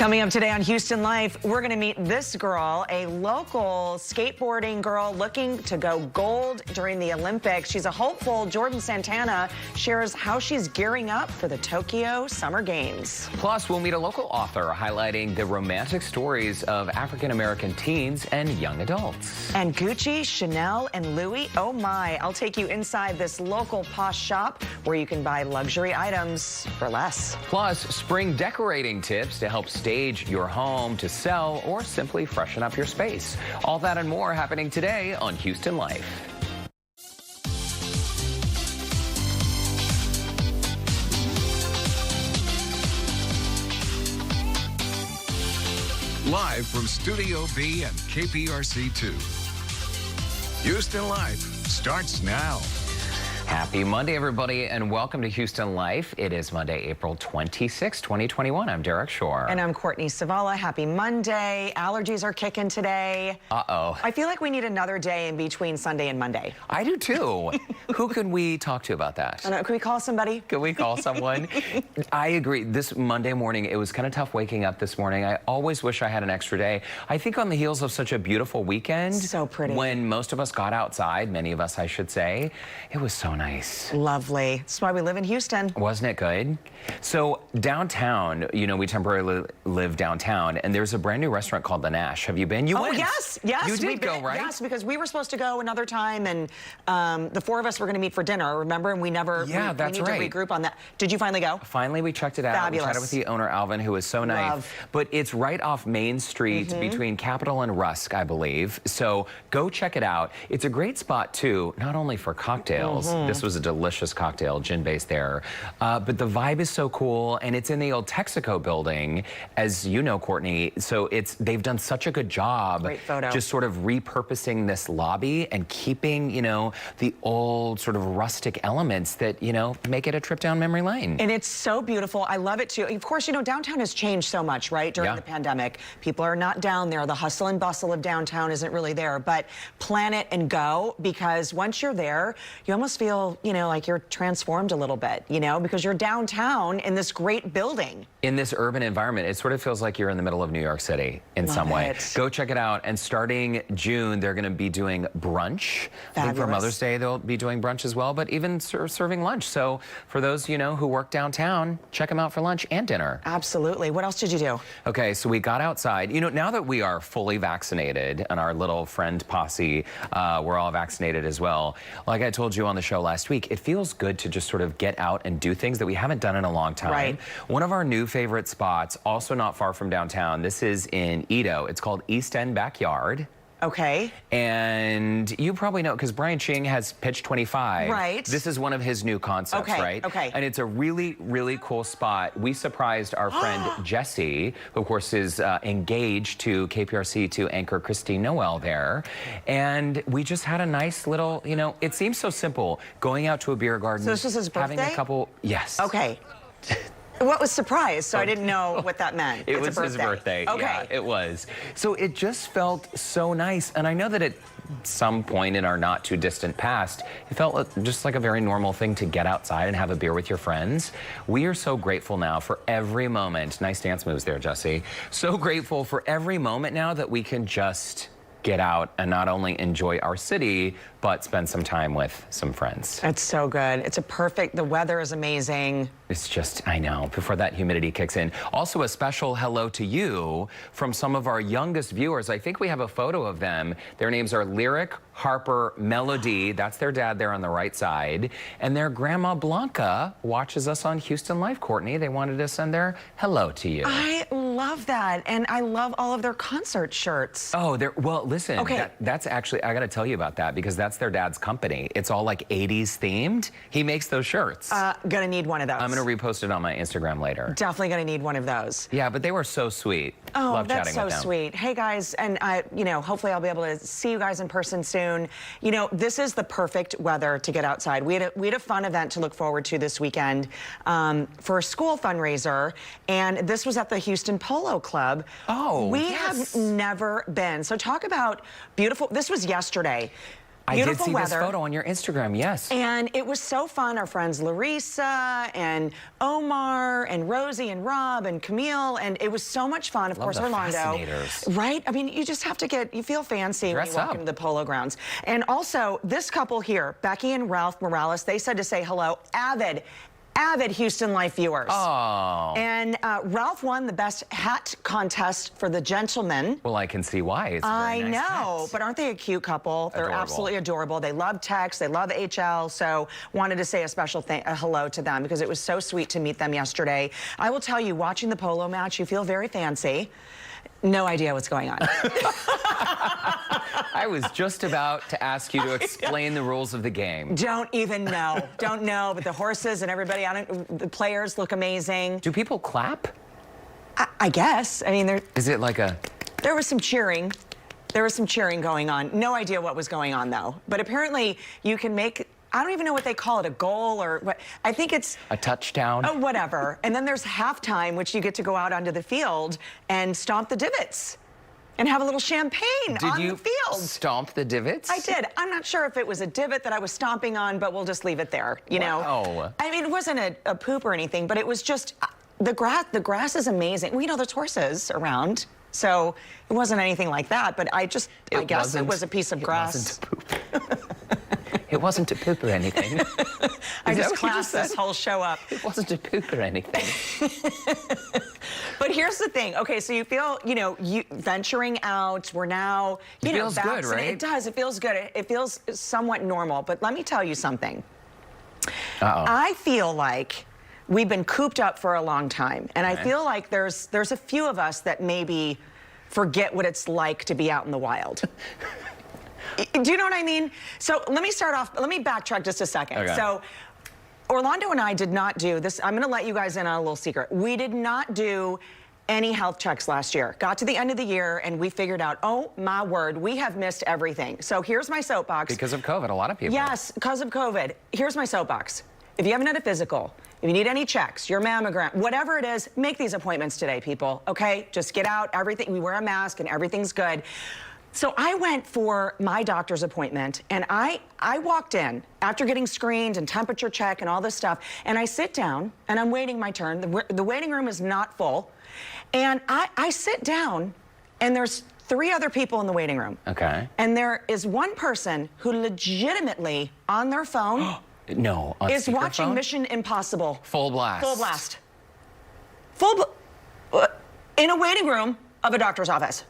Coming up today on Houston Life, we're going to meet this girl, a local skateboarding girl looking to go gold during the Olympics. She's a hopeful. Jordan Santana shares how she's gearing up for the Tokyo Summer Games. Plus, we'll meet a local author highlighting the romantic stories of African-American teens and young adults. And Gucci, Chanel, and Louis, oh my, I'll take you inside this local posh shop where you can buy luxury items for less. Plus, spring decorating tips to help stage your home to sell or simply freshen up your space. All that and more happening today on Houston Life. Live from Studio B and KPRC2. Houston Life starts now. Happy Monday, everybody, and welcome to Houston Life. It is Monday, April 26, 2021. I'm Derek Shore. And I'm Courtney Savala. Happy Monday. Allergies are kicking today. Uh-oh. I feel like we need another day in between Sunday and Monday. I do, too. Who can we talk to about that? I don't know, can we call somebody? Can we call someone? I agree. This Monday morning, it was kind of tough waking up this morning. I always wish I had an extra day. I think on the heels of such a beautiful weekend. So pretty. When most of us got outside, many of us, I should say, it was so nice. Lovely. That's why we live in Houston. Wasn't it good? So downtown, you know, we temporarily live downtown, and there's a brand new restaurant called The Nash. Have you been? You went. Yes. You did go, right? Yes, because we were supposed to go another time, and the four of us were going to meet for dinner, remember? And we never, yeah, we need to regroup on that. Did you finally go? Finally, we checked it out. Fabulous. We chatted with the owner, Alvin, who was so nice. Love. But it's right off Main Street between Capitol and Rusk, I believe. So go check it out. It's a great spot, too, not only for cocktails. This was a delicious cocktail, gin-based there. But the vibe is so cool, and it's in the old Texaco building, as you know, Courtney. So they've done such a good job. Great photo. Just sort of repurposing this lobby and keeping, you know, the old sort of rustic elements that, you know, make it a trip down memory lane. And it's so beautiful. I love it, too. Of course, you know, downtown has changed so much, right, during the pandemic. People are not down there. The hustle and bustle of downtown isn't really there. But plan it and go, because once you're there, you almost feel, you know, like you're transformed a little bit, you know, because you're downtown in this great building. In this urban environment, it sort of feels like you're in the middle of New York City in some way. Go check it out. And starting June, they're going to be doing brunch. Fabulous. I think for Mother's Day, they'll be doing brunch as well, but even serving lunch. So for those, you know, who work downtown, check them out for lunch and dinner. Absolutely. What else did you do? Okay, so we got outside. You know, now that we are fully vaccinated and our little friend posse, we're all vaccinated as well. Like I told you on the show last week, it feels good to just sort of get out and do things that we haven't done in a long time. Right. One of our new favorite spots, also not far from downtown, this is in Edo. It's called East End Backyard. Okay. And you probably know, because Brian Ching has Pitch 25. Right. This is one of his new concepts, right? Okay. And it's a really, really cool spot. We surprised our friend Jesse, who of course is engaged to KPRC2 anchor Christine Noel there. And we just had a nice little, you know, it seems so simple, going out to a beer garden. So this was his birthday? Having a couple, yes. Okay. What was surprised? So I didn't know what that meant. It was his birthday. Okay. Yeah, it was. So it just felt so nice. And I know that at some point in our not too distant past, it felt just like a very normal thing to get outside and have a beer with your friends. We are so grateful now for every moment. Nice dance moves there, Jesse. So grateful for every moment now that we can just get out and not only enjoy our city, but spend some time with some friends. That's so good. It's a perfect, the weather is amazing. It's just, I know, before that humidity kicks in. Also a special hello to you from some of our youngest viewers. I think we have a photo of them. Their names are Lyric, Harper, Melody. That's their dad there on the right side. And their grandma Blanca watches us on Houston Life, Courtney. They wanted to send their hello to you. I love that. And I love all of their concert shirts. Oh, well, listen, okay. That's actually, I got to tell you about that because that's their dad's company. It's all like 80s themed. He makes those shirts. Gonna need one of those. I'm gonna repost it on my Instagram later. Definitely gonna need one of those. Yeah, but they were so sweet. Oh, Love that's chatting so with them. sweet. Hey guys, and you know, hopefully I'll be able to see you guys in person soon. You know, this is the perfect weather to get outside. We had a fun event to look forward to this weekend for a school fundraiser, and this was at the Houston Polo Club. Oh, we yes. have never been. So talk about beautiful. This was yesterday. I did Beautiful see weather. this photo on your Instagram, yes. And it was so fun. Our friends Larissa and Omar and Rosie and Rob and Camille, and it was so much fun. Of Love course, the Orlando. fascinators. Right? I mean, you just have to you feel fancy when Dress you walk up. into the Polo Grounds. And also, this couple here, Becky and Ralph Morales, they said to say hello. Avid Houston Life viewers. Oh. And Ralph won the best hat contest for the gentlemen. Well, I can see why. It's a I very nice know, hat. but aren't they a cute couple? They're Adorable. absolutely adorable. They love Tex, they love HL, so wanted to say a special hello to them because it was so sweet to meet them yesterday. I will tell you, watching the polo match, you feel very fancy. No idea what's going on. I was just about to ask you to explain the rules of the game. Don't even know. Don't know, but the horses and everybody, the players look amazing. Do people clap? I guess. I mean, Is it like a... there was some cheering. There was some cheering going on. No idea what was going on, though. But apparently, you can make... I don't even know what they call it, a goal or what. I think it's... A touchdown? Oh, whatever. And then there's halftime, which you get to go out onto the field and stomp the divots and have a little champagne on the field. Stomp the divots? I did. I'm not sure if it was a divot that I was stomping on, but we'll just leave it there, you know? Wow. I mean, it wasn't a poop or anything, but it was just... The grass is amazing. Well, you know, there's horses around, so it wasn't anything like that, but I guess it was a piece of grass. It wasn't a poop. It wasn't to poop or anything. I just what you classed this said? whole show up. It wasn't to poop or anything. But here's the thing. Okay, so you feel, you venturing out. We're now, It feels good, vaccinated. right? It does. It feels good. It feels somewhat normal. But let me tell you something. Uh-oh. I feel like we've been cooped up for a long time, and I feel like there's a few of us that maybe forget what it's like to be out in the wild. Do you know what I mean? So let me start off. Let me backtrack just a second. Okay. So Orlando and I did not do this. I'm going to let you guys in on a little secret. We did not do any health checks last year. Got to the end of the year and we figured out, oh my word, we have missed everything. So here's my soapbox. Because of COVID, a lot of people. Yes, because of COVID. Here's my soapbox. If you haven't had a physical, if you need any checks, your mammogram, whatever it is, make these appointments today, people, okay? Just get out, everything, we wear a mask and everything's good. So I went for my doctor's appointment, and I walked in after getting screened and temperature check and all this stuff, and I sit down, and I'm waiting my turn. The waiting room is not full, and I sit down, and there's 3 other people in the waiting room. Okay. And there is one person who legitimately, on their phone, No, on is watching speakerphone? Mission Impossible. Full blast. Full blast. In a waiting room of a doctor's office.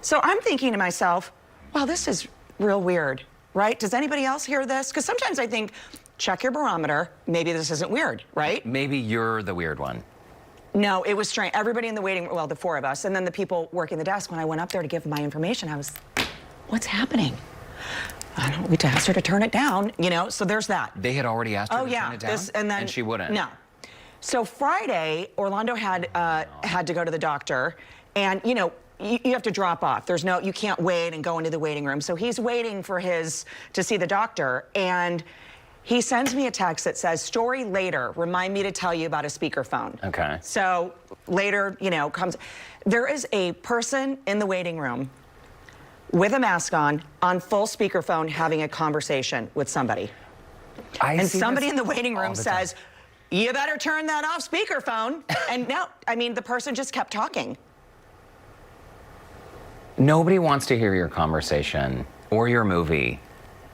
So I'm thinking to myself, wow, this is real weird, right? Does anybody else hear this? Because sometimes I think, check your barometer. Maybe this isn't weird, right? Maybe you're the weird one. No, it was strange. Everybody in the waiting room, well, the 4 of us, and then the people working the desk, when I went up there to give my information, I was, what's happening? I don't know, we asked her to turn it down, so there's that. They had already asked her to turn it down? And she wouldn't? No. So Friday, Orlando had to go to the doctor, and, you have to drop off. You can't wait and go into the waiting room. So he's waiting for to see the doctor, and he sends me a text that says, story later, remind me to tell you about a speakerphone. Okay. So later, comes, there is a person in the waiting room with a mask on full speakerphone, having a conversation with somebody. And somebody in the waiting room says, you better turn that off speakerphone. And no, the person just kept talking. Nobody wants to hear your conversation or your movie.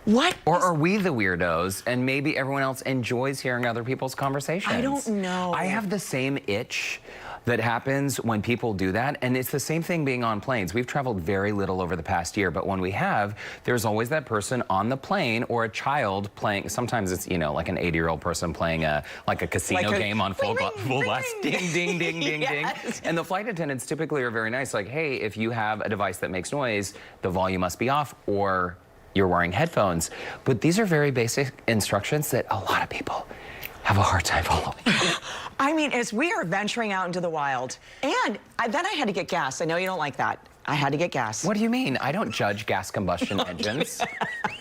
What? Or are we the weirdos and maybe everyone else enjoys hearing other people's conversations? I don't know. I have the same itch that happens when people do that, and it's the same thing being on planes. We've traveled very little over the past year, but when we have, there's always that person on the plane or a child playing. Sometimes it's, like an 80-year-old person playing a casino game on full blast. Ding, ding, ding, ding, Yes. ding. And the flight attendants typically are very nice. Like, hey, if you have a device that makes noise, the volume must be off, or you're wearing headphones. But these are very basic instructions that a lot of people have a hard time following. As we are venturing out into the wild, and then I had to get gas. I know you don't like that. I had to get gas. What do you mean? I don't judge gas combustion engines.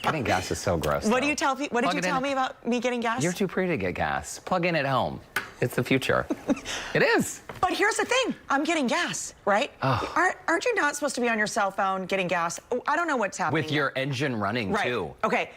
Getting gas is so gross. What though. do you tell people? What did you tell me about me getting gas? You're too pretty to get gas. Plug in at home. It's the future. It is. But here's the thing. I'm getting gas, right? Aren't you not supposed to be on your cell phone getting gas? I don't know what's happening. With your engine running, right. too. Okay.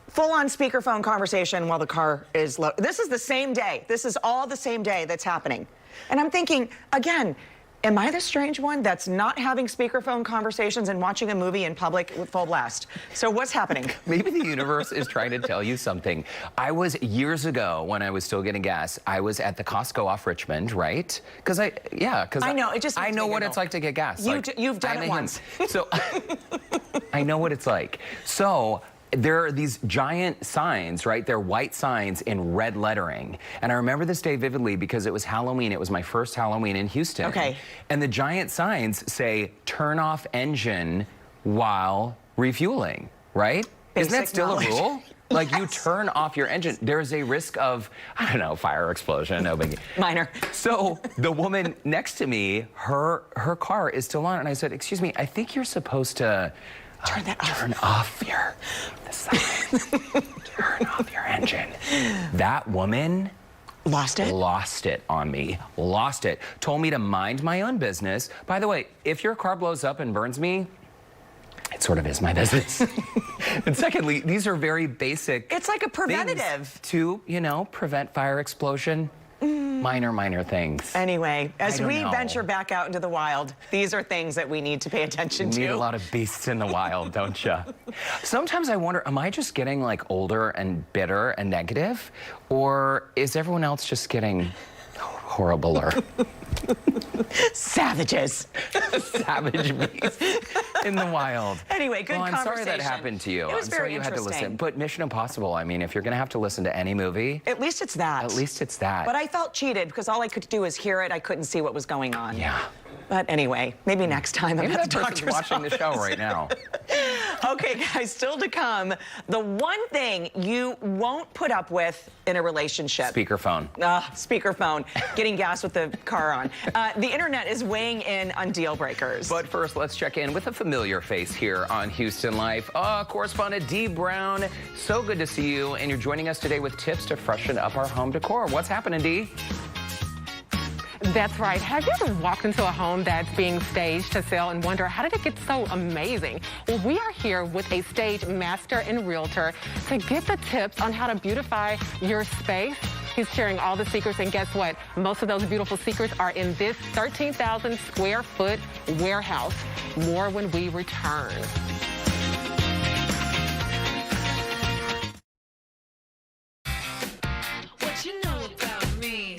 Full-on speakerphone conversation while the car is low. This is the same day. This is all the same day that's happening. And I'm thinking, again, am I the strange one that's not having speakerphone conversations and watching a movie in public with full blast? So what's happening? Maybe the universe is trying to tell you something. I was, years ago, when I was still getting gas, I was at the Costco off Richmond, right? Because I know, it just I makes know me what giggle. it's like to get gas. You've done it once. So I know what it's like. So there are these giant signs, right? They're white signs in red lettering. And I remember this day vividly because it was Halloween. It was my first Halloween in Houston. Okay. And the giant signs say, turn off engine while refueling, right? Isn't that Basic still knowledge. a rule? Like, you Yes. turn off your engine. There's a risk of, I don't know, fire, explosion, no biggie. Minor. So the woman next to me, her car is still on. And I said, excuse me, I think you're supposed to Turn that off. turn off the sign. Turn off your engine. That woman Lost it? lost it on me. Lost it. Told me to mind my own business. By the way, if your car blows up and burns me, it sort of is my business. And secondly, these are very basic. It's like a things preventative. to, prevent fire, explosion. Minor things. Anyway, as don't we know. venture back out into the wild, these are things that we need to pay attention You need to. a lot of beasts in the wild, don't you? Sometimes I wonder, am I just getting like older and bitter and negative? Or is everyone else just getting horribler? Savages. Savage beasts in the wild. Anyway, good well, I'm sorry that conversation. happened to you. It was I'm very sorry you had to interesting. listen. But Mission Impossible, I mean, if you're going to have to listen to any movie, At least it's that. at least it's that. But I felt cheated because all I could do is hear it. I couldn't see what was going on. Yeah. But anyway, maybe next time Maybe I'm at that the person's doctor's watching the show office. right now. Okay, guys, still to come. The one thing you won't put up with in a relationship. Speakerphone. Speakerphone. Getting gas with the car on. The internet is weighing in on deal breakers. But first, let's check in with a familiar face here on Houston Life. Correspondent Dee Brown, so good to see you. And you're joining us today with tips to freshen up our home decor. What's happening, Dee? That's right. Have you ever walked into a home that's being staged to sell and wonder, how did it get so amazing? Well, we are here with a stage master and realtor to get the tips on how to beautify your space. He's sharing all the secrets, and guess what? Most of those beautiful secrets are in this 13,000 square foot warehouse. More when we return. What you know about me?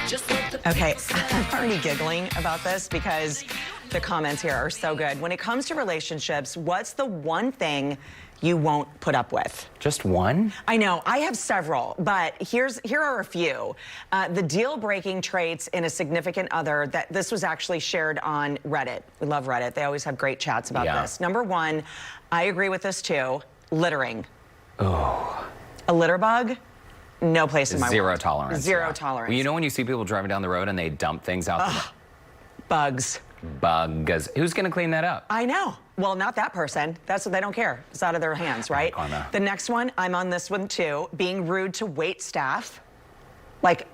Just let the Okay, I'm already giggling about this because the comments here are so good. When it comes to relationships, what's the one thing you won't put up with? Just one? I know, I have several, but here are a few. The deal-breaking traits in a significant other, that this was actually shared on Reddit. We love Reddit. They always have great chats about Yeah. this. Number one, I agree with this too, littering. Oh. A litter bug, no place in my Zero world. tolerance. Zero yeah. tolerance. Well, you know when you see people driving down the road and they dump things out the Bugs. bugs. Who's going to clean that up? I know. Well, not that person. That's what they don't care. It's out of their hands, right? Karma. The next one, I'm on this one too. Being rude to wait staff. Like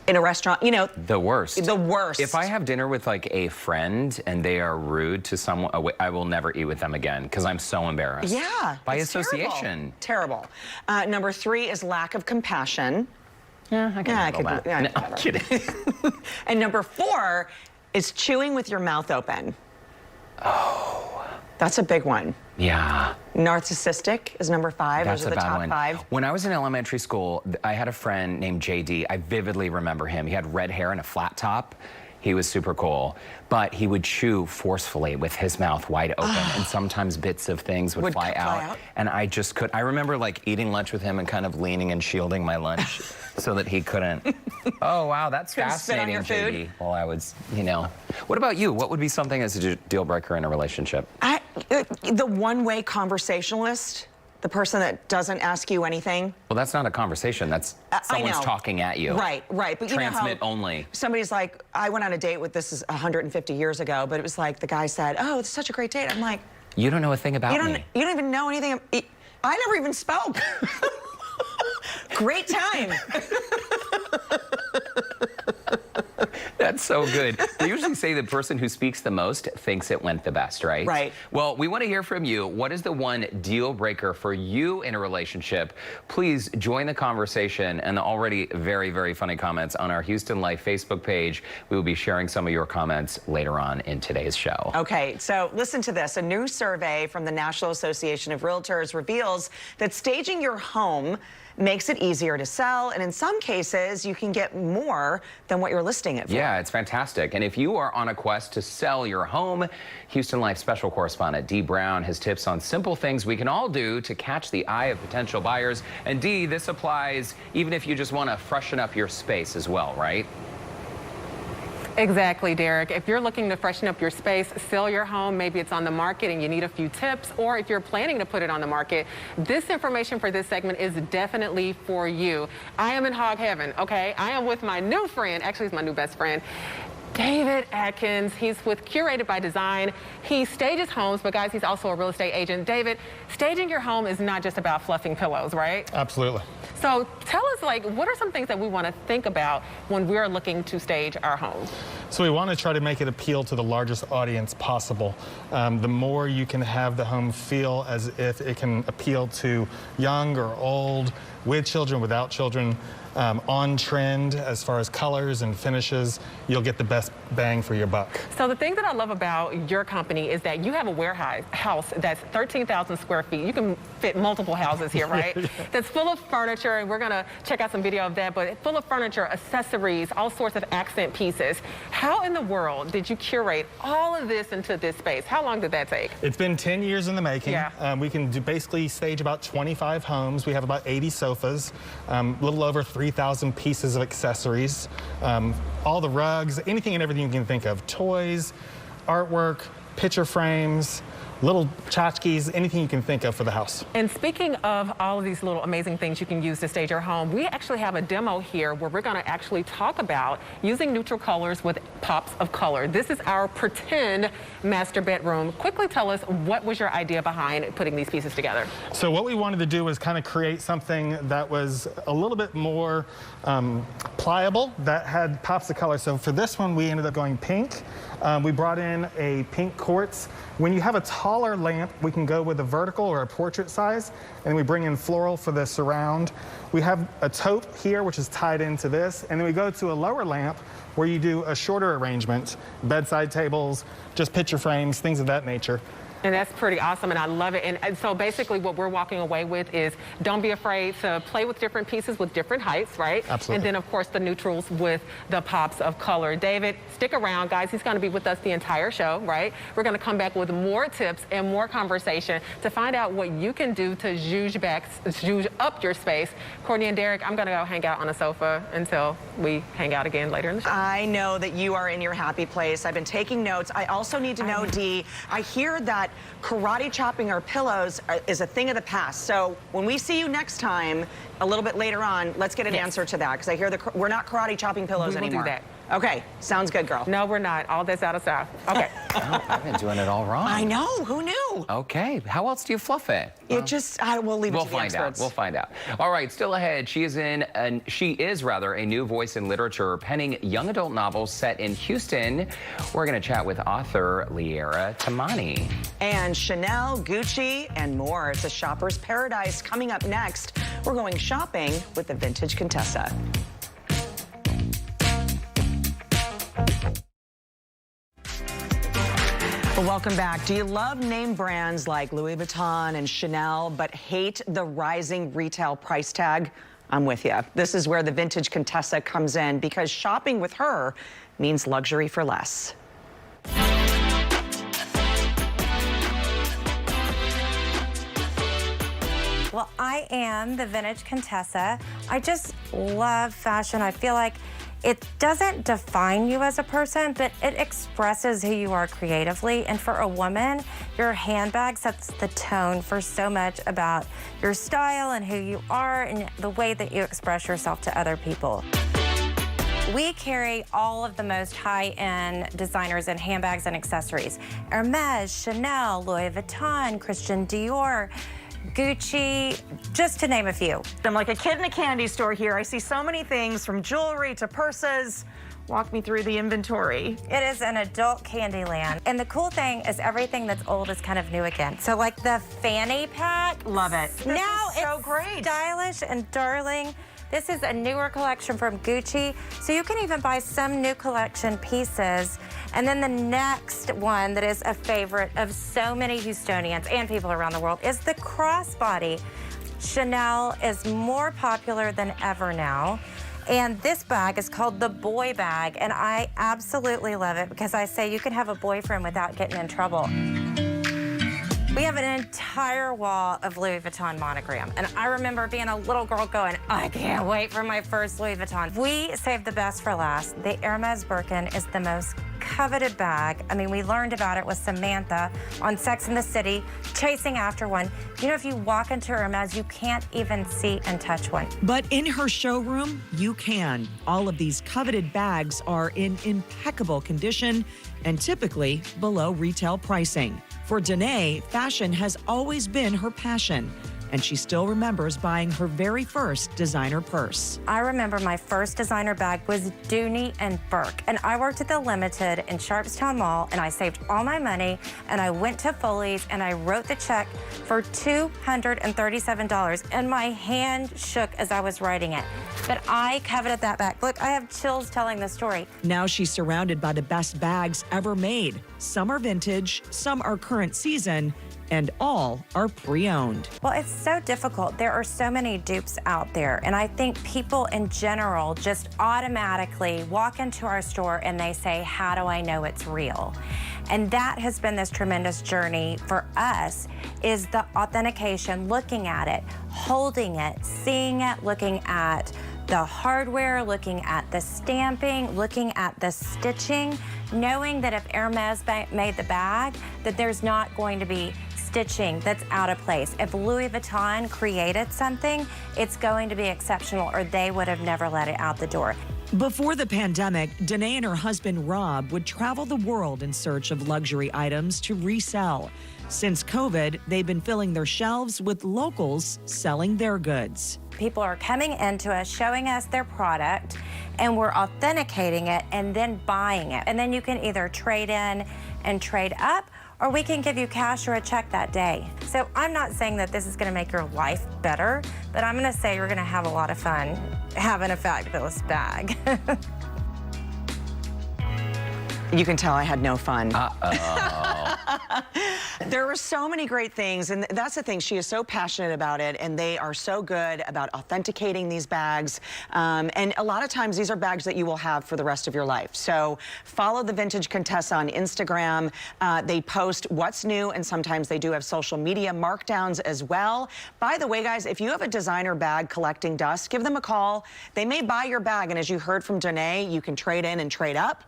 in a restaurant, The worst. the worst. If I have dinner with like a friend and they are rude to someone, I will never eat with them again because I'm so embarrassed. Yeah. By it's association. Terrible. Number three is lack of compassion. Yeah, I can handle that. Yeah, No, I'm whatever. kidding. And number four is chewing with your mouth open. Oh. That's a big one. Yeah. Narcissistic is number five. That's Those are a the bad top one. five. When I was in elementary school, I had a friend named JD. I vividly remember him. He had red hair and a flat top. He was super cool, but he would chew forcefully with his mouth wide open, and sometimes bits of things would fly out. And I just could. I remember like eating lunch with him and kind of leaning and shielding my lunch so that he couldn't. Oh wow, that's Couldn't spit on fascinating, your food? JD. Well, I was, What about you? What would be something as a deal breaker in a relationship? The one-way conversationalist, the person that doesn't ask you anything. Well, that's not a conversation. That's someone's know. talking at you. Right. But Transmit you know how only. somebody's like, I went on a date with, this is 150 years ago, but it was like the guy said, oh, it's such a great date. I'm like, You don't know a thing about me. you don't even know anything. I never even spoke. Great time. That's so good. They usually say the person who speaks the most thinks it went the best, right? Right. Well, we want to hear from you. What is the one deal breaker for you in a relationship? Please join the conversation and the already very, very funny comments on our Houston Life Facebook page. We will be sharing some of your comments later on in today's show. Okay, so listen to this. A new survey from the National Association of Realtors reveals that staging your home makes it easier to sell, and in some cases, you can get more than what you're listing it for. Yeah, it's fantastic. And if you are on a quest to sell your home, Houston Life special correspondent Dee Brown has tips on simple things we can all do to catch the eye of potential buyers. And Dee, this applies even if you just want to freshen up your space as well, right? Exactly, Derek. If you're looking to freshen up your space, sell your home, maybe it's on the market and you need a few tips, or if you're planning to put it on the market, this information for this segment is definitely for you. I am in hog heaven, okay? I am with my new friend, actually he's my new best friend, David Atkins. He's with Curated by Design. He stages homes, but guys, he's also a real estate agent. David, staging your home is not just about fluffing pillows, right? Absolutely. So tell us, like, what are some things that we want to think about when we're looking to stage our home? So we want to try to make it appeal to the largest audience possible. The more you can have the home feel as if it can appeal to young or old, with children, without children, on trend as far as colors and finishes, you'll get the best bang for your buck. So the thing that I love about your company is that you have a warehouse that's 13,000 square feet. You can fit multiple houses here, right? That's full of furniture, and we're going to check out some video of that, but full of furniture, accessories, all sorts of accent pieces. How in the world did you curate all of this into this space? How long did that take? It's been 10 years in the making. Yeah. We can basically stage about 25 homes. We have about 80 sofas, a little over 3,000 pieces of accessories, all the rugs, anything and everything you can think of, toys, artwork, picture frames, little tchotchkes, anything you can think of for the house. And speaking of all of these little amazing things you can use to stage your home, we actually have a demo here where we're going to actually talk about using neutral colors with pops of color. This is our pretend master bedroom. Quickly tell us, what was your idea behind putting these pieces together? So what we wanted to do was kind of create something that was a little bit more pliable, that had pops of color. So for this one, we ended up going pink. We brought in a pink quartz. When you have a taller lamp, we can go with a vertical or a portrait size, and we bring in floral for the surround. We have a taupe here, which is tied into this, and then we go to a lower lamp where you do a shorter arrangement, bedside tables, just picture frames, things of that nature. And that's pretty awesome, and I love it. And so basically what we're walking away with is don't be afraid to play with different pieces with different heights, right? Absolutely. And then, of course, the neutrals with the pops of color. David, stick around, guys. He's going to be with us the entire show, right? We're going to come back with more tips and more conversation to find out what you can do to zhuzh up your space. Courtney and Derek, I'm going to go hang out on a sofa until we hang out again later in the show. I know that you are in your happy place. I've been taking notes. I also need to know, Dee, I hear that karate chopping our pillows is a thing of the past. So when we see you next time, a little bit later on, let's get an answer to that, because I hear we're not karate chopping pillows We will do anymore. that. Okay, sounds good, girl. No, we're not. All that's out of style. Okay. Oh, I've been doing it all wrong. I know. Who knew? Okay. How else do you fluff it? It just, I will leave it We'll to the find out. experts. We'll find out. All right, still ahead. She is a new voice in literature, penning young adult novels set in Houston. We're going to chat with author Liera Tamani. And Chanel, Gucci, and more. It's a shopper's paradise. Coming up next, we're going shopping with the Vintage Contessa. Well, welcome back. Do you love name brands like Louis Vuitton and Chanel, but hate the rising retail price tag? I'm with you. This is where the Vintage Contessa comes in, because shopping with her means luxury for less. Well, I am the Vintage Contessa. I just love fashion. I feel like it doesn't define you as a person, but it expresses who you are creatively. And for a woman, your handbag sets the tone for so much about your style and who you are and the way that you express yourself to other people. We carry all of the most high-end designers in handbags and accessories. Hermes, Chanel, Louis Vuitton, Christian Dior, Gucci, just to name a few. I'm like a kid in a candy store here. I see so many things, from jewelry to purses. Walk me through the inventory. It is an adult candy land. And the cool thing is everything that's old is kind of new again. So like the fanny pack. Love it. Now This is so it's great. stylish and darling. This is a newer collection from Gucci. So you can even buy some new collection pieces. And then the next one that is a favorite of so many Houstonians and people around the world is the crossbody. Chanel is more popular than ever now. And this bag is called the boy bag, and I absolutely love it because I say you can have a boyfriend without getting in trouble. We have an entire wall of Louis Vuitton monogram, and I remember being a little girl going, I can't wait for my first Louis Vuitton. We saved the best for last. The Hermes Birkin is the most coveted bag. I mean, we learned about it with Samantha on Sex and the City, chasing after one. You know, if you walk into Hermes, you can't even see and touch one. But in her showroom, you can. All of these coveted bags are in impeccable condition and typically below retail pricing. For Danae, fashion has always been her passion, and she still remembers buying her very first designer purse. I remember my first designer bag was Dooney and Burke, and I worked at the Limited in Sharpstown Mall, and I saved all my money, and I went to Foley's, and I wrote the check for $237, and my hand shook as I was writing it. But I coveted that bag. Look, I have chills telling the story. Now she's surrounded by the best bags ever made. Some are vintage, some are current season, and all are pre-owned. Well, it's so difficult. There are so many dupes out there, and I think people in general just automatically walk into our store and they say, how do I know it's real? And that has been this tremendous journey for us, is the authentication, looking at it, holding it, seeing it, looking at the hardware, looking at the stamping, looking at the stitching, knowing that if Hermes made the bag, that there's not going to be stitching that's out of place. If Louis Vuitton created something, it's going to be exceptional, or they would have never let it out the door. Before the pandemic, Danae and her husband Rob would travel the world in search of luxury items to resell. Since COVID, they've been filling their shelves with locals selling their goods. People are coming into us, showing us their product, and we're authenticating it and then buying it. And then you can either trade in and trade up, or we can give you cash or a check that day. So I'm not saying that this is gonna make your life better, but I'm gonna say you're gonna have a lot of fun having a fabulous bag. You can tell I had no fun. Uh-oh. There were so many great things, and that's the thing. She is so passionate about it, and they are so good about authenticating these bags. And a lot of times, these are bags that you will have for the rest of your life. So follow the Vintage Contessa on Instagram. They post what's new, and sometimes they do have social media markdowns as well. By the way, guys, if you have a designer bag collecting dust, give them a call. They may buy your bag, and as you heard from Danae, you can trade in and trade up.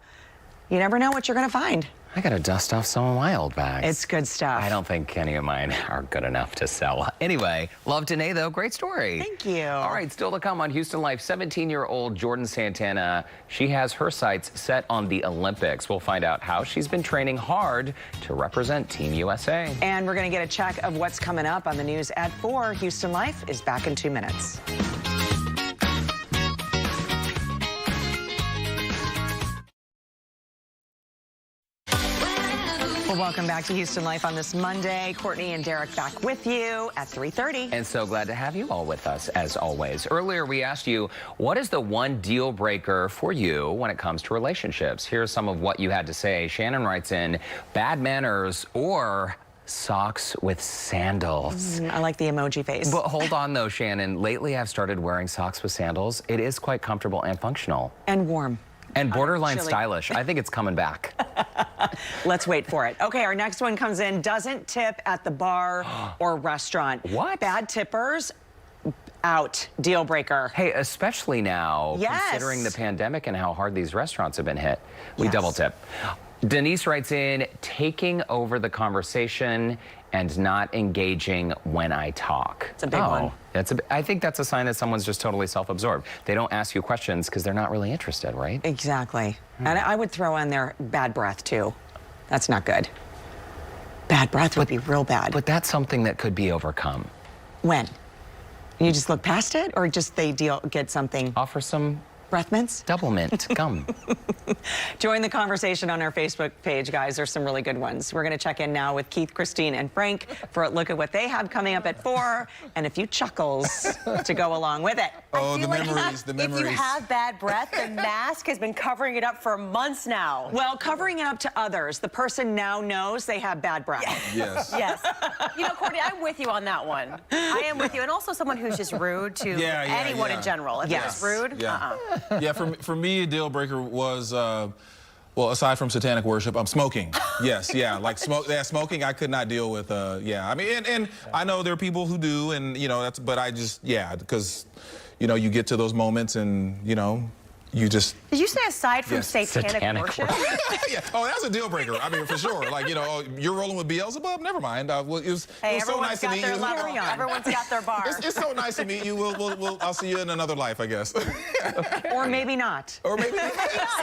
You never know what you're going to find. I gotta dust off some of my old bags. It's good stuff. I don't think any of mine are good enough to sell. Anyway, love Danae though, great story. Thank you. All right, still to come on Houston Life, 17-year-old Jordan Santana. She has her sights set on the Olympics. We'll find out how she's been training hard to represent Team USA. And we're going to get a check of what's coming up on the news at 4. Houston Life is back in 2 minutes. Well, welcome back to Houston Life on this Monday. Courtney and Derek back with you at 3:30. And so glad to have you all with us, as always. Earlier, we asked you, what is the one deal breaker for you when it comes to relationships? Here's some of what you had to say. Shannon writes in, bad manners or socks with sandals. I like the emoji face. But hold on, though, Shannon. Lately, I've started wearing socks with sandals. It is quite comfortable and functional. And warm. And borderline chilly. stylish. I think it's coming back. Let's wait for it. Okay, our next one comes in. Doesn't tip at the bar or restaurant. What? Bad tippers, out. Deal breaker. Hey, especially now, Yes. considering the pandemic and how hard these restaurants have been hit. We Yes. double tip. Denise writes in, taking over the conversation and not engaging when I talk. It's a big one. I think that's a sign that someone's just totally self-absorbed. They don't ask you questions because they're not really interested, right? Exactly. And I would throw in there bad breath, too. That's not good. Bad breath would be real bad. But that's something that could be overcome. When? You just look past it, or just they get something? Offer some Breath mints? Double mint gum. Join the conversation on our Facebook page, guys. There's some really good ones. We're going to check in now with Keith, Christine, and Frank for a look at what they have coming up at 4 and a few chuckles to go along with it. Oh, the like memories, the memories. If you have bad breath, the mask has been covering it up for months now. Well, covering it up to others. The person now knows they have bad breath. Yes. Yes. You know, Courtney, I'm with you on that one. I am with you. And also someone who's just rude to anyone in general. If Yes. they're just rude, Yeah, for me, a deal breaker was, well, aside from satanic worship, smoking. Yes, yeah, like smoking, I could not deal with. Yeah, I mean, and I know there are people who do, and you know, but I just, because, you know, you get to those moments, and you know, you just. Did you say aside from satanic Satanic worship? Yeah. Oh, that's a deal breaker. I mean, for sure. Like, you know, oh, you're rolling with Beelzebub? Never mind. Well, it was so nice to meet you. Everyone's got their bar. It's so nice to meet you. I'll see you in another life, I guess. Or maybe not. Or maybe Yeah,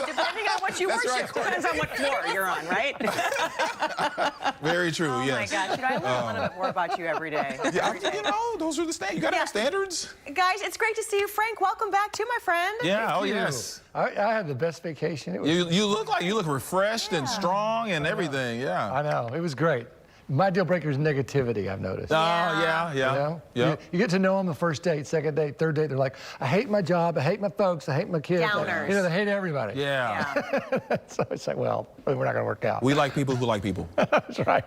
depending on what you That's worship. right. Depends on what floor you're on, right? Very true, Oh yes. my gosh, you know, I learn a little bit more about you every day. Yeah, you know, those are the standards. You gotta have standards. Guys, it's great to see you. Frank, welcome back too, my friend. Yeah, oh yes. I had the best vacation. It was, You look refreshed and strong and everything, yeah. I know. It was great. My deal breaker is negativity, I've noticed. Oh, yeah. You know? Yeah. You get to know them the first date, second date, third date. They're like, I hate my job, I hate my folks, I hate my kids. Downers. You know, they hate everybody. Yeah. So it's like, well, we're not going to work out. We like people who like people. That's right.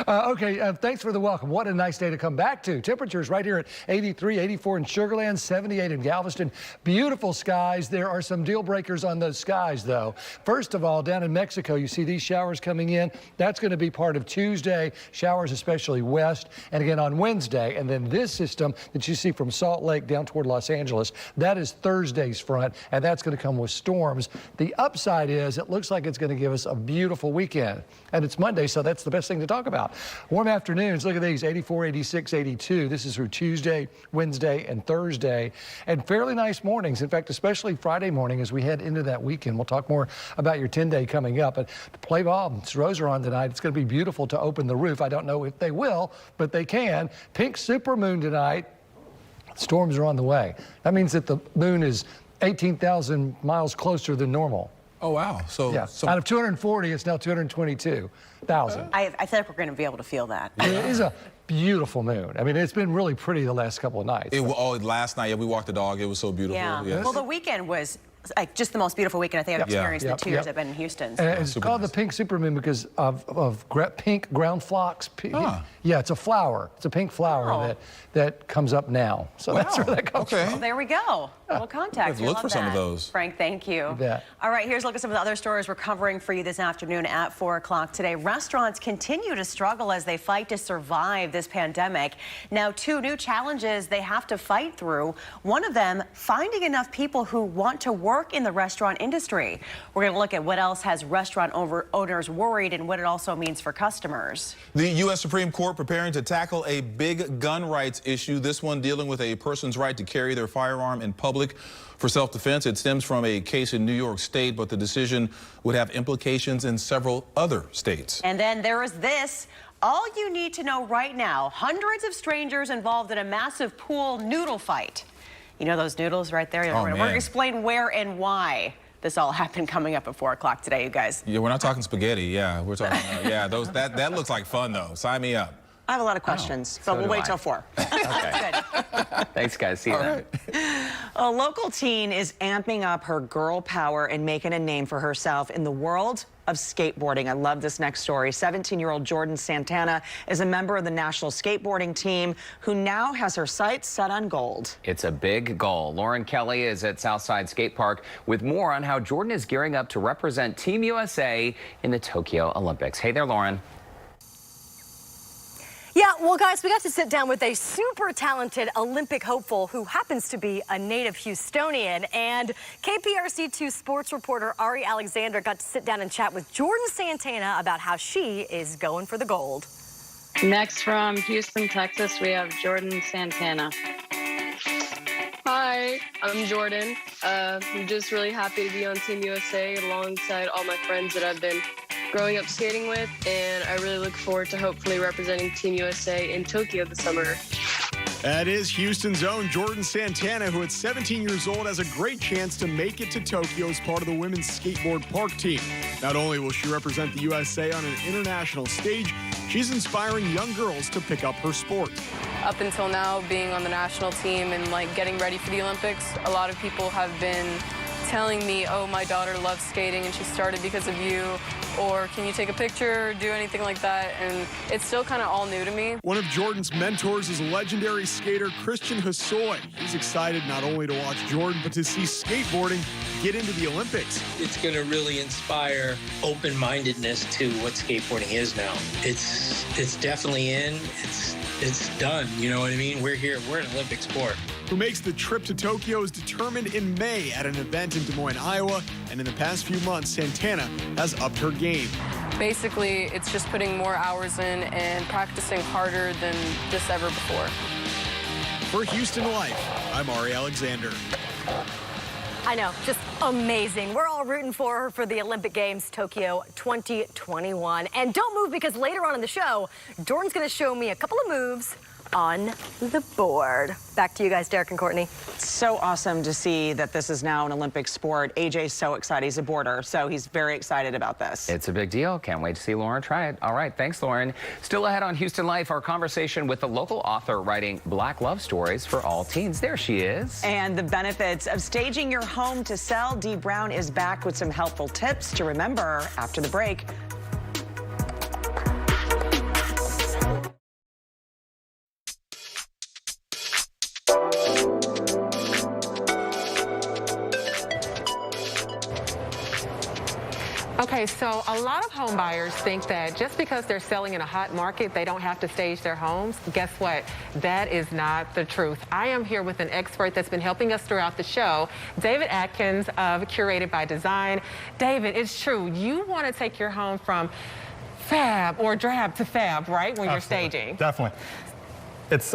Okay, thanks for the welcome. What a nice day to come back to. Temperatures right here at 83, 84 in Sugar Land, 78 in Galveston. Beautiful skies. There are some deal breakers on those skies, though. First of all, down in Mexico, you see these showers coming in. That's going to be part of Tuesday. Showers, especially west, and again on Wednesday. And then this system that you see from Salt Lake down toward Los Angeles, that is Thursday's front, and that's going to come with storms. The upside is it looks like it's going to give us a beautiful weekend. And it's Monday, so that's the best thing to talk about. Warm afternoons, look at these, 84, 86, 82. This is through Tuesday, Wednesday, and Thursday. And fairly nice mornings. In fact, especially Friday morning as we head into that weekend. We'll talk more about your 10-day coming up. But to play ball, Rose are on tonight. It's going to be beautiful to open the roof. I don't know if they will, but they can. Pink supermoon tonight. Storms are on the way. That means that the moon is 18,000 miles closer than normal. Oh, wow. So, Yeah. Out of 240, it's now 222,000. I feel like we're going to be able to feel that. It is a beautiful moon. I mean, it's been really pretty the last couple of nights. Last night, we walked the dog. It was so beautiful. Yeah. Yes. Well, the weekend was like just the most beautiful weekend I think I've experienced in the 2 years I've been in Houston. So. And it's called the pink supermoon because of pink ground phlox. Yeah, it's a flower. It's a pink flower that comes up now. So that's where that comes from. Well, there we go. We'll contact you. Look Love for some of that. those. Frank, thank you. You bet. All right, here's a look at some of the other stories we're covering for you this afternoon at 4 o'clock today. Restaurants continue to struggle as they fight to survive this pandemic. Now, 2 new challenges they have to fight through. One of them, finding enough people who want to work in the restaurant industry. We're going to look at what else has restaurant owners worried and what it also means for customers. The U.S. Supreme Court preparing to tackle a big gun rights issue, this one dealing with a person's right to carry their firearm in public for self-defense. It stems from a case in New York State, but the decision would have implications in several other states. And then there is this. All you need to know right now, hundreds of strangers involved in a massive pool noodle fight. You know those noodles right there? We're going to explain where and why this all happened coming up at 4 o'clock today, you guys. Yeah, we're not talking spaghetti. Yeah, we're talking, that looks like fun, though. Sign me up. I have a lot of questions, but we'll wait till 4. Okay. Thanks, guys. See you then. A local teen is amping up her girl power and making a name for herself in the world of skateboarding. I love this next story. 17-year-old Jordan Santana is a member of the national skateboarding team who now has her sights set on gold. It's a big goal. Lauren Kelly is at Southside Skate Park with more on how Jordan is gearing up to represent Team USA in the Tokyo Olympics. Hey there, Lauren. Yeah, well, guys, we got to sit down with a super talented Olympic hopeful who happens to be a native Houstonian. And KPRC2 sports reporter Ari Alexander got to sit down and chat with Jordan Santana about how she is going for the gold. Next from Houston, Texas, we have Jordan Santana. Hi, I'm Jordan. I'm just really happy to be on Team USA alongside all my friends that I've been growing up skating with, and I really look forward to hopefully representing Team USA in Tokyo this summer. That is Houston's own Jordan Santana, who at 17 years old has a great chance to make it to Tokyo as part of the women's skateboard park team. Not only will she represent the USA on an international stage, she's inspiring young girls to pick up her sport. Up until now, being on the national team and like getting ready for the Olympics, a lot of people have been telling me, oh, my daughter loves skating and she started because of you, or can you take a picture or do anything like that? And it's still kind of all new to me. One of Jordan's mentors is legendary skater Christian Hosoi. He's excited not only to watch Jordan, but to see skateboarding get into the Olympics. It's going to really inspire open-mindedness to what skateboarding is now. It's definitely in. It's done. You know what I mean? We're here. We're an Olympic sport. Who makes the trip to Tokyo is determined in May at an event in Des Moines, Iowa. And in the past few months, Santana has upped her game. Basically, it's just putting more hours in and practicing harder than just ever before. For Houston Life, I'm Ari Alexander. I know, just amazing. We're all rooting for her for the Olympic Games Tokyo 2021. And don't move, because later on in the show, Jordan's going to show me a couple of moves on the board. Back to you guys, Derek and Courtney. So awesome to see that this is now an Olympic sport. AJ's so excited. He's a boarder, so he's very excited about this. It's a big deal. Can't wait to see Lauren try it. All right, thanks, Lauren. Still ahead on Houston Life, our conversation with the local author writing Black love stories for all teens. There she is. And the benefits of staging your home to sell. Dee Brown is back with some helpful tips to remember after the break. Okay, so a lot of home buyers think that just because they're selling in a hot market, they don't have to stage their homes. Guess what? That is not the truth. I am here with an expert that's been helping us throughout the show, David Atkins of Curated by Design. David, it's true. You want to take your home from fab or drab to fab, right, when you're staging? Definitely. It's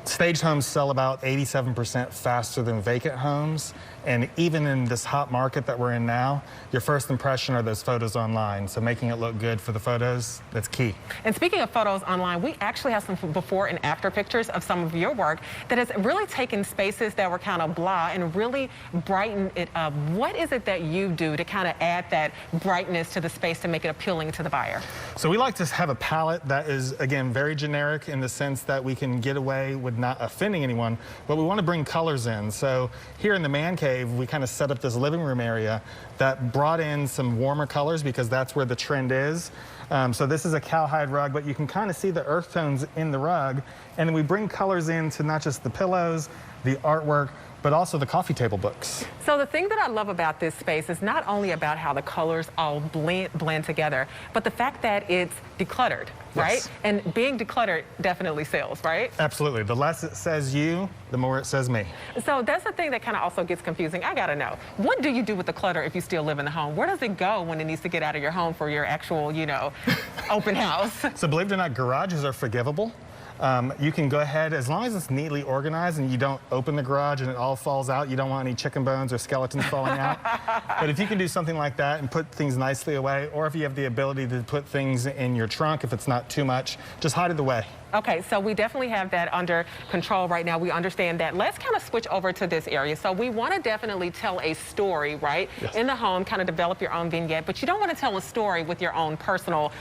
staged homes sell about 87% faster than vacant homes. And even in this hot market that we're in now, your first impression are those photos online. So making it look good for the photos, that's key. And speaking of photos online, we actually have some before and after pictures of some of your work that has really taken spaces that were kind of blah and really brightened it up. What is it that you do to kind of add that brightness to the space to make it appealing to the buyer? So we like to have a palette that is, again, very generic in the sense that we can get away with not offending anyone, but we want to bring colors in. So here in the man cave, we kind of set up this living room area that brought in some warmer colors because that's where the trend is. So this is a cowhide rug, but you can kind of see the earth tones in the rug. And then we bring colors into not just the pillows, the artwork, but also the coffee table books. So the thing that I love about this space is not only about how the colors all blend together, but the fact that it's decluttered, right? Yes. And being decluttered definitely sells, right? Absolutely. The less it says you, the more it says me. So that's the thing that kind of also gets confusing. I gotta know, what do you do with the clutter if you still live in the home? Where does it go when it needs to get out of your home for your actual, you know, open house? So believe it or not, garages are forgivable. You can go ahead, as long as it's neatly organized and you don't open the garage and it all falls out, you don't want any chicken bones or skeletons falling out. But if you can do something like that and put things nicely away, or if you have the ability to put things in your trunk, if it's not too much, just hide it away. Okay, so we definitely have that under control right now. We understand that. Let's kind of switch over to this area. So we want to definitely tell a story, right? Yes. In the home, kind of develop your own vignette, but you don't want to tell a story with your own personal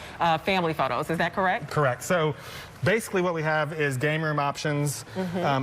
family photos. Is that correct? Correct. So basically what we have is game room options.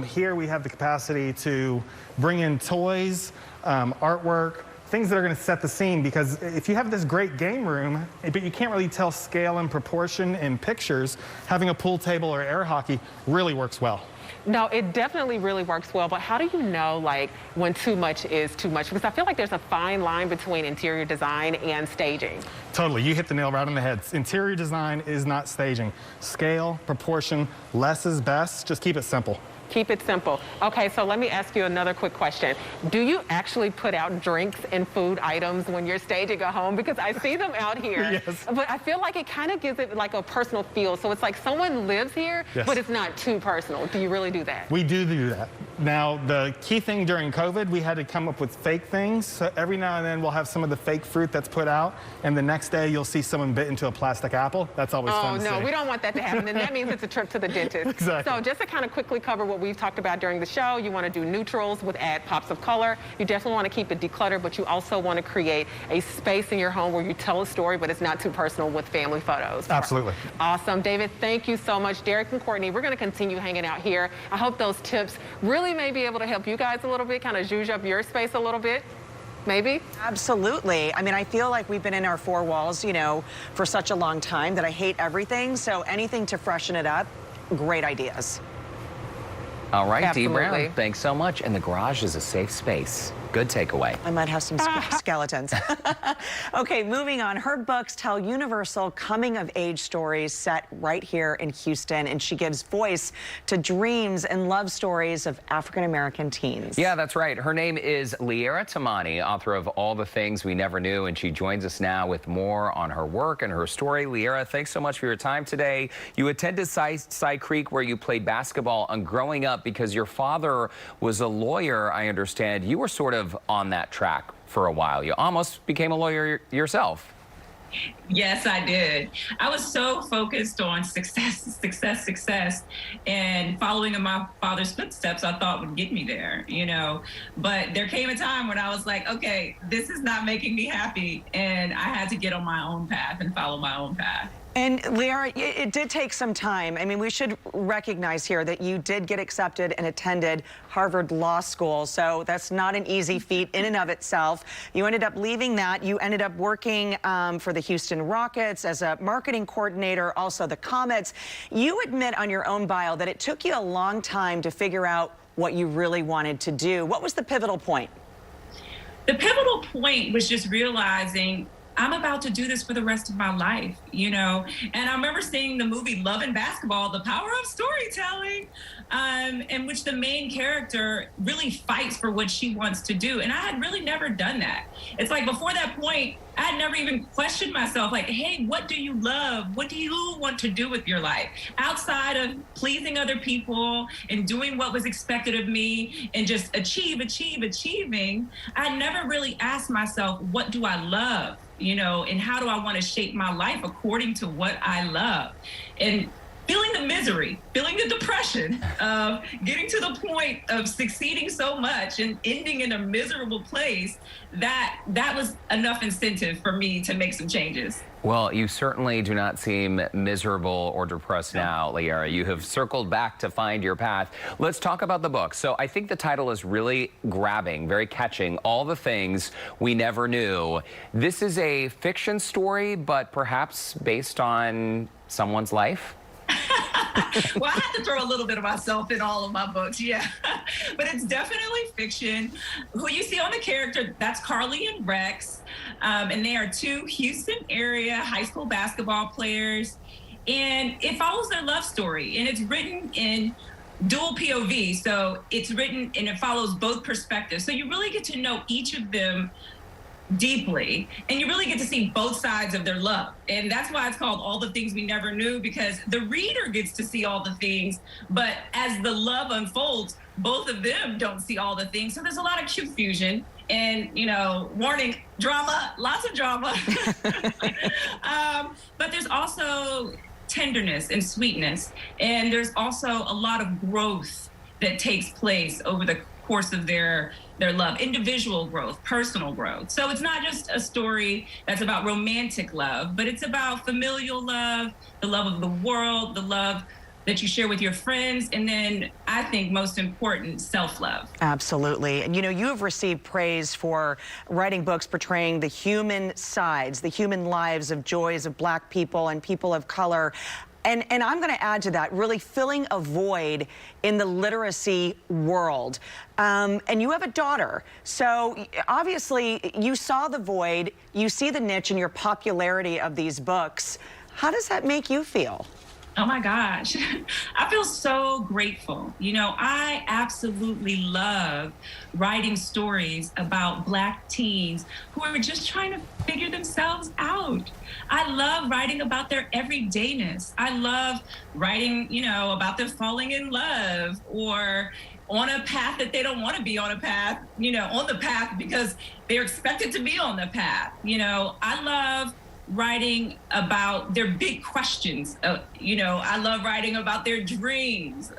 Here we have the capacity to bring in toys, artwork, things that are going to set the scene, because if you have this great game room, but you can't really tell scale and proportion in pictures, having a pool table or air hockey really works well. No, it definitely really works well, but how do you know, like, when too much is too much? Because I feel like there's a fine line between interior design and staging. Totally, you hit the nail right on the head. Interior design is not staging. Scale, proportion, less is best. Just keep it simple. Keep it simple. Okay, so let me ask you another quick question. Do you actually put out drinks and food items when you're staging a home? Because I see them out here, Yes. but I feel like it kind of gives it like a personal feel. So it's like someone lives here, Yes. but it's not too personal. Do you really do that? We do that. Now, the key thing during COVID, we had to come up with fake things. So every now and then we'll have some of the fake fruit that's put out, and the next day you'll see someone bit into a plastic apple. That's always fun to see. Oh, no, we don't want that to happen. And that means it's a trip to the dentist. Exactly. So just to kind of quickly cover what we've talked about during the show, you want to do neutrals with add pops of color. You definitely want to keep it decluttered, but you also want to create a space in your home where you tell a story, but it's not too personal with family photos. Absolutely. Awesome. David, thank you so much. Derek and Courtney, we're going to continue hanging out here. I hope those tips really may be able to help you guys a little bit, kind of zhuzh up your space a little bit. Maybe? Absolutely. I mean, I feel like we've been in our four walls, you know, for such a long time that I hate everything. So anything to freshen it up, great ideas. All right, Dee Absolutely. Brown, thanks so much. And the garage is a safe space. Good takeaway. I might have some skeletons. Okay, moving on. Her books tell universal coming-of-age stories set right here in Houston, and she gives voice to dreams and love stories of African-American teens. Yeah, that's right. Her name is Liera Tamani, author of All the Things We Never Knew, and she joins us now with more on her work and her story. Liera, thanks so much for your time today. You attended Cy Creek, where you played basketball, and growing up, because your father was a lawyer, I understand, you were sort of on that track for a while. You almost became a lawyer yourself. Yes, I did. I was so focused on success, and following in my father's footsteps, I thought would get me there, you know. But there came a time when I was like, okay, this is not making me happy, and I had to get on my own path and follow my own path. And Liera, it did take some time. I mean, we should recognize here that you did get accepted and attended Harvard Law School, so that's not an easy feat in and of itself. You ended up leaving that. You ended up working for the Houston Rockets as a marketing coordinator, also the Comets. You admit on your own bio that it took you a long time to figure out what you really wanted to do. What was the pivotal point? The pivotal point was just realizing I'm about to do this for the rest of my life, you know? And I remember seeing the movie Love and Basketball, The Power of Storytelling, in which the main character really fights for what she wants to do. And I had really never done that. It's like before that point, I had never even questioned myself, like, hey, what do you love? What do you want to do with your life? Outside of pleasing other people and doing what was expected of me and just achieving, I never really asked myself, what do I love? You know, and how do I want to shape my life according to what I love? And feeling the misery, feeling the depression of getting to the point of succeeding so much and ending in a miserable place, that was enough incentive for me to make some changes. Well, you certainly do not seem miserable or depressed now, Liera. You have circled back to find your path. Let's talk about the book. So I think the title is really grabbing, very catching, All the Things We Never Knew. This is a fiction story, but perhaps based on someone's life? Well, I had to throw a little bit of myself in all of my books, yeah. But it's definitely fiction. Who you see on the character, that's Carly and Rex. And they are two Houston area high school basketball players. And it follows their love story. And it's written in dual POV. So it's written and it follows both perspectives. So you really get to know each of them deeply, and you really get to see both sides of their love. And that's why it's called All the Things We Never Knew, because the reader gets to see all the things, but as the love unfolds, both of them don't see all the things. So there's a lot of confusion and, you know, warning, drama, lots of drama. But there's also tenderness and sweetness, and there's also a lot of growth that takes place over the course of their love, individual growth, personal growth. So it's not just a story that's about romantic love, but it's about familial love, the love of the world, the love that you share with your friends, and then I think most important, self-love. Absolutely. And you know, you have received praise for writing books portraying the human sides, the human lives of joys of Black people and people of color. And I'm going to add to that, really filling a void in the literacy world. And you have a daughter. So obviously you saw the void, you see the niche in your popularity of these books. How does that make you feel? Oh my gosh, I feel so grateful. You know, I absolutely love writing stories about Black teens who are just trying to figure themselves out. I love writing about their everydayness. I love writing, you know, about them falling in love or on a path that they don't want to be on a path, you know, on the path because they're expected to be on the path. You know, I love writing about their big questions. You know, I love writing about their dreams.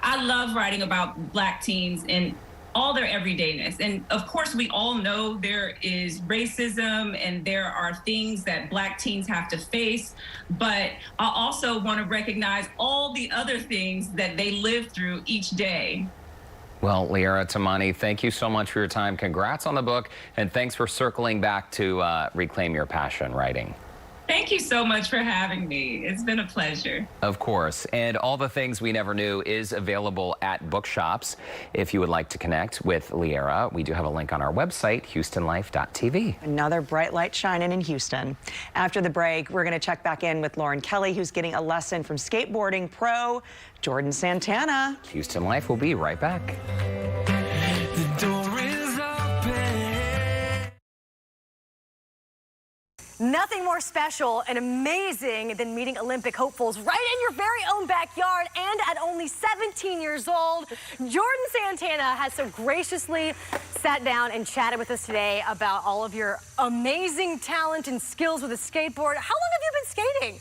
I love writing about Black teens and all their everydayness. And of course, we all know there is racism and there are things that Black teens have to face, but I also want to recognize all the other things that they live through each day. Well, Leora Tamani, thank you so much for your time. Congrats on the book, and thanks for circling back to reclaim your passion writing. Thank you so much for having me. It's been a pleasure. Of course. And All the Things We Never Knew is available at bookshops. If you would like to connect with Leora, we do have a link on our website, HoustonLife.tv. Another bright light shining in Houston. After the break, we're going to check back in with Lauren Kelly, who's getting a lesson from skateboarding pro Jordan Santana. Houston Life will be right back. The door is open. Nothing more special and amazing than meeting Olympic hopefuls right in your very own backyard, and at only 17 years old. Jordan Santana has so graciously sat down and chatted with us today about all of your amazing talent and skills with a skateboard. How long have you been skating?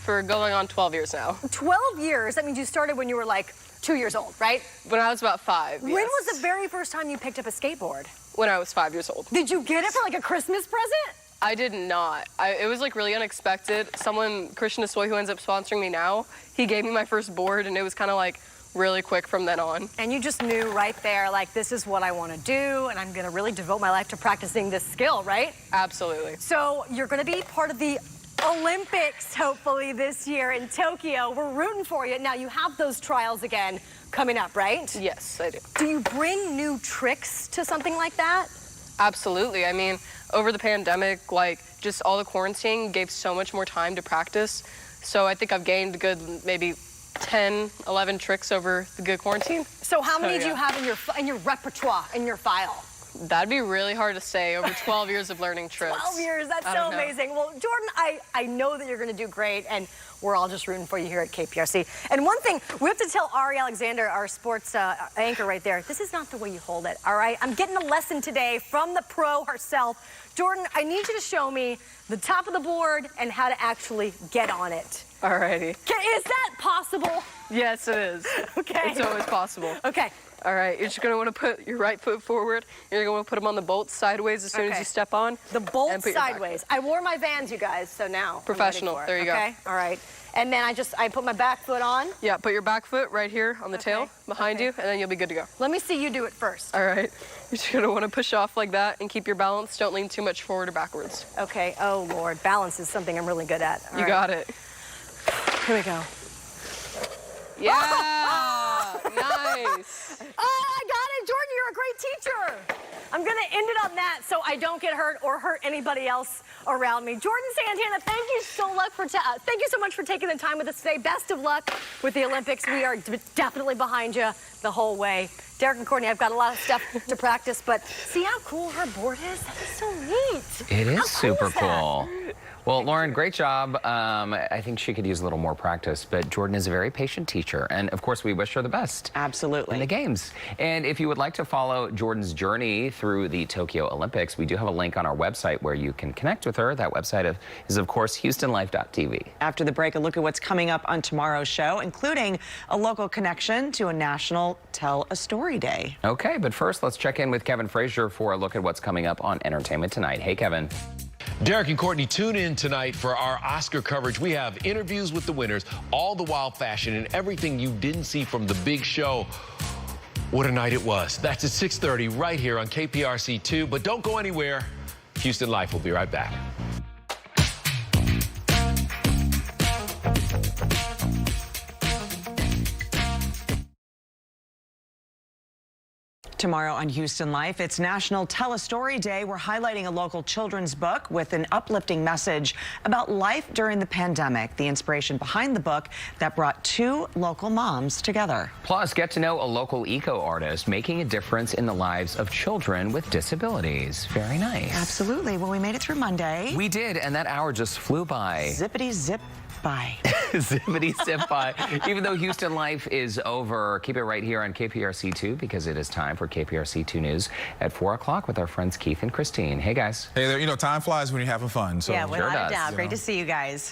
For going on 12 years now. 12 years? That means you started when you were like 2 years old, right? When I was about 5. When was the very first time you picked up a skateboard? When I was 5 years old. Did you get it for like a Christmas present? I did not. It was like really unexpected. Christian Asoy, who ends up sponsoring me now, he gave me my first board, and it was kind of like really quick from then on. And you just knew right there, like, this is what I want to do, and I'm going to really devote my life to practicing this skill, right? Absolutely. So you're going to be part of the Olympics, hopefully, this year in Tokyo. We're rooting for you. Now, you have those trials again coming up, right? Yes, I do. Do you bring new tricks to something like that? Absolutely. I mean, over the pandemic, like, just all the quarantine gave so much more time to practice. So I think I've gained a good maybe 10, 11 tricks over the good quarantine. So how many do you have in your repertoire, in your file? That'd be really hard to say over 12 years of learning tricks. 12 years, that's so amazing. Well, Jordan, I know that you're going to do great, and we're all just rooting for you here at KPRC. And one thing, we have to tell Ari Alexander, our sports anchor right there, this is not the way you hold it, all right? I'm getting a lesson today from the pro herself. Jordan, I need you to show me the top of the board and how to actually get on it. Alrighty. Is that possible? Yes, it is. Okay. It's always possible. Okay. All right, you're just going to want to put your right foot forward. You're going to want to put them on the bolts sideways as soon as you step on. The bolts sideways. I wore my Vans, you guys, so now Professional. There you go. Okay, all right. And then I put my back foot on. Yeah, put your back foot right here on the tail behind you, and then you'll be good to go. Let me see you do it first. All right. You're just going to want to push off like that and keep your balance. Don't lean too much forward or backwards. Okay. Oh, Lord. Balance is something I'm really good at. All you got it. Here we go. Yeah! Nice! Oh, I got it! Jordan, you're a great teacher! I'm going to end it on that so I don't get hurt or hurt anybody else around me. Jordan Santana, thank you so much for taking the time with us today. Best of luck with the Olympics. We are definitely behind you the whole way. Derek and Courtney, I've got a lot of stuff to practice, but see how cool her board is? That is so neat. It is How super is that? cool. Well, Lauren, great job. I think she could use a little more practice, but Jordan is a very patient teacher. And of course, we wish her the best. Absolutely. In the games. And if you would like to follow Jordan's journey through the Tokyo Olympics, we do have a link on our website where you can connect with her. That website is, of course, HoustonLife.tv. After the break, a look at what's coming up on tomorrow's show, including a local connection to a national Tell a Story Day. Okay, but first, let's check in with Kevin Frazier for a look at what's coming up on Entertainment Tonight. Hey, Kevin. Derek and Courtney, tune in tonight for our Oscar coverage. We have interviews with the winners, all the wild fashion, and everything you didn't see from the big show. What a night it was. That's at 6:30 right here on KPRC2. But don't go anywhere. Houston Life will be right back. Tomorrow on Houston Life, it's National Tell a Story Day. We're highlighting a local children's book with an uplifting message about life during the pandemic, the inspiration behind the book that brought two local moms together. Plus, get to know a local eco artist making a difference in the lives of children with disabilities. Very nice. Absolutely. Well, we made it through Monday. We did, and that hour just flew by. Zippity zip by. Zippity zip by. Even though Houston Life is over, keep it right here on KPRC2 because it is time for KPRC2 News at 4 o'clock with our friends Keith and Christine. Hey, guys. Hey there. You know, time flies when you're having fun. So yeah, without Sure a does. doubt. Great to see you guys.